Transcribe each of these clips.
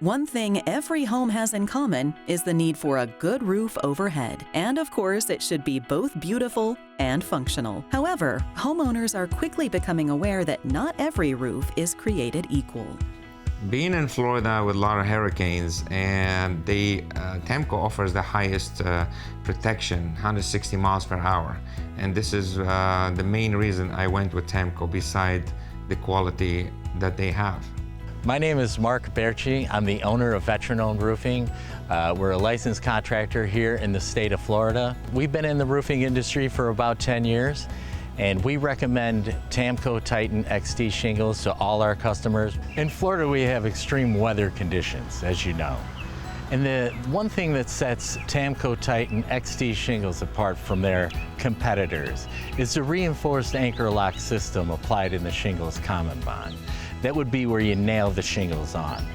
One thing every home has in common is the need for a good roof overhead. And of course, it should be both beautiful and functional. However, homeowners are quickly becoming aware that not every roof is created equal. Being in Florida with a lot of hurricanes, and TAMKO offers the highest protection, 160 miles per hour. And this is the main reason I went with TAMKO, beside the quality that they have. My name is Mark Berchi. I'm the owner of Veteran-Owned Roofing. We're a licensed contractor here in the state of Florida. We've been in the roofing industry for about 10 years, and we recommend TAMKO Titan XT shingles to all our customers. In Florida, we have extreme weather conditions, as you know. And the one thing that sets TAMKO Titan XT shingles apart from their competitors is the reinforced anchor lock system applied in the shingles common bond. That would be where you nail the shingles on.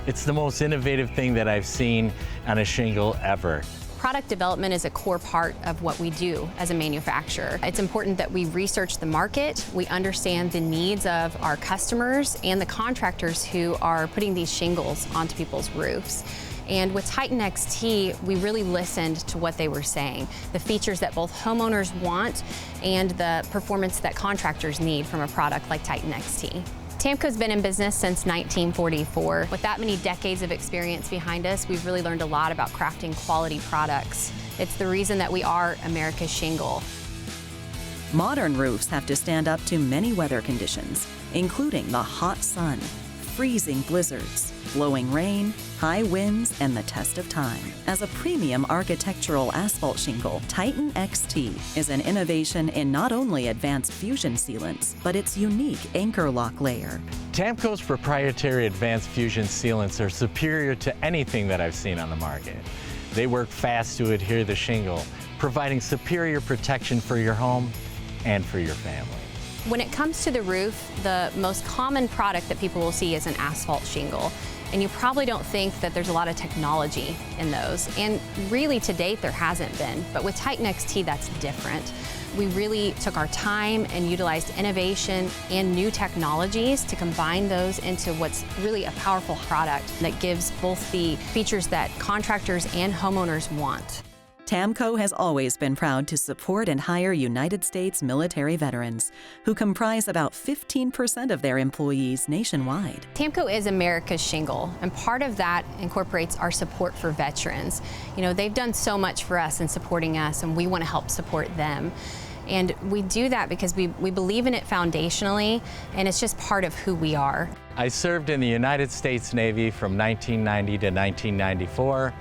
It's the most innovative thing that I've seen on a shingle ever. Product development is a core part of what we do as a manufacturer. It's important that we research the market, we understand the needs of our customers and the contractors who are putting these shingles onto people's roofs. And with Titan XT, we really listened to what they were saying, the features that both homeowners want and the performance that contractors need from a product like Titan XT. TAMKO's been in business since 1944. With that many decades of experience behind us, we've really learned a lot about crafting quality products. It's the reason that we are America's shingle. Modern roofs have to stand up to many weather conditions, including the hot sun, freezing blizzards, blowing rain, high winds, and the test of time. As a premium architectural asphalt shingle, Titan XT is an innovation in not only advanced fusion sealants, but its unique anchor lock layer. TAMKO's proprietary advanced fusion sealants are superior to anything that I've seen on the market. They work fast to adhere the shingle, providing superior protection for your home and for your family. When it comes to the roof, the most common product that people will see is an asphalt shingle. And you probably don't think that there's a lot of technology in those. And really, to date, there hasn't been. But with Titan XT, that's different. We really took our time and utilized innovation and new technologies to combine those into what's really a powerful product that gives both the features that contractors and homeowners want. TAMKO has always been proud to support and hire United States military veterans, who comprise about 15% of their employees nationwide. TAMKO is America's shingle, and part of that incorporates our support for veterans. You know, they've done so much for us in supporting us, and we want to help support them. And we do that because we believe in it foundationally, and it's just part of who we are. I served in the United States Navy from 1990 to 1994.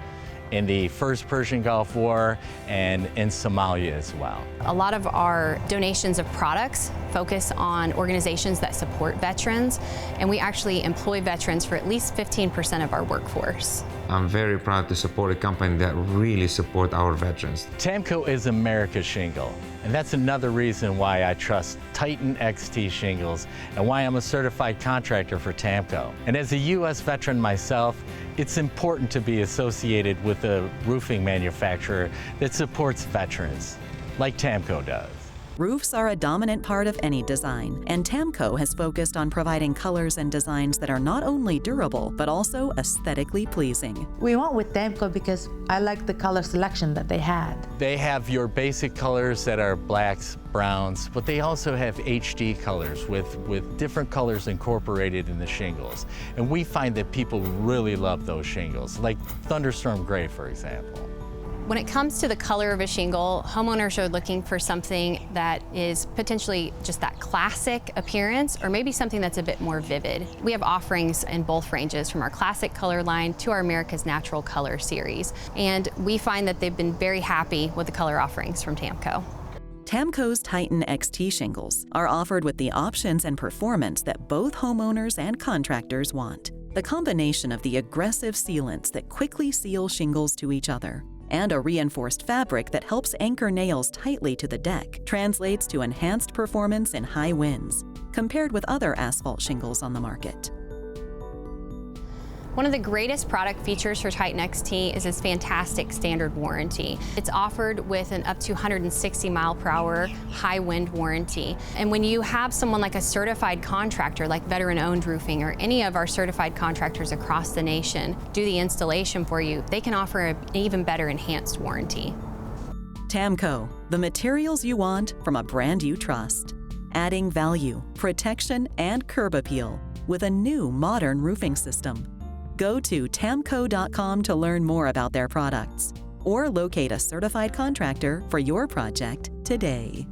In the First Persian Gulf War, and in Somalia as well. A lot of our donations of products focus on organizations that support veterans, and we actually employ veterans for at least 15% of our workforce. I'm very proud to support a company that really supports our veterans. TAMKO is America's shingle, and that's another reason why I trust Titan XT shingles and why I'm a certified contractor for TAMKO. And as a U.S. veteran myself, it's important to be associated with a roofing manufacturer that supports veterans, like TAMKO does. Roofs are a dominant part of any design, and TAMKO has focused on providing colors and designs that are not only durable, but also aesthetically pleasing. We went with TAMKO because I like the color selection that they had. They have your basic colors that are blacks, browns, but they also have HD colors with different colors incorporated in the shingles. And we find that people really love those shingles, like Thunderstorm Gray, for example. When it comes to the color of a shingle, homeowners are looking for something that is potentially just that classic appearance, or maybe something that's a bit more vivid. We have offerings in both ranges, from our classic color line to our America's Natural Color series. And we find that they've been very happy with the color offerings from TAMKO. TAMKO's Titan XT shingles are offered with the options and performance that both homeowners and contractors want. The combination of the aggressive sealants that quickly seal shingles to each other and a reinforced fabric that helps anchor nails tightly to the deck translates to enhanced performance in high winds, compared with other asphalt shingles on the market. One of the greatest product features for Titan XT is its fantastic standard warranty. It's offered with an up to 160 mile per hour high wind warranty. And when you have someone like a certified contractor like Veteran Owned Roofing or any of our certified contractors across the nation do the installation for you, they can offer an even better enhanced warranty. TAMKO, the materials you want from a brand you trust. Adding value, protection, and curb appeal with a new modern roofing system. Go to tamko.com to learn more about their products or locate a certified contractor for your project today.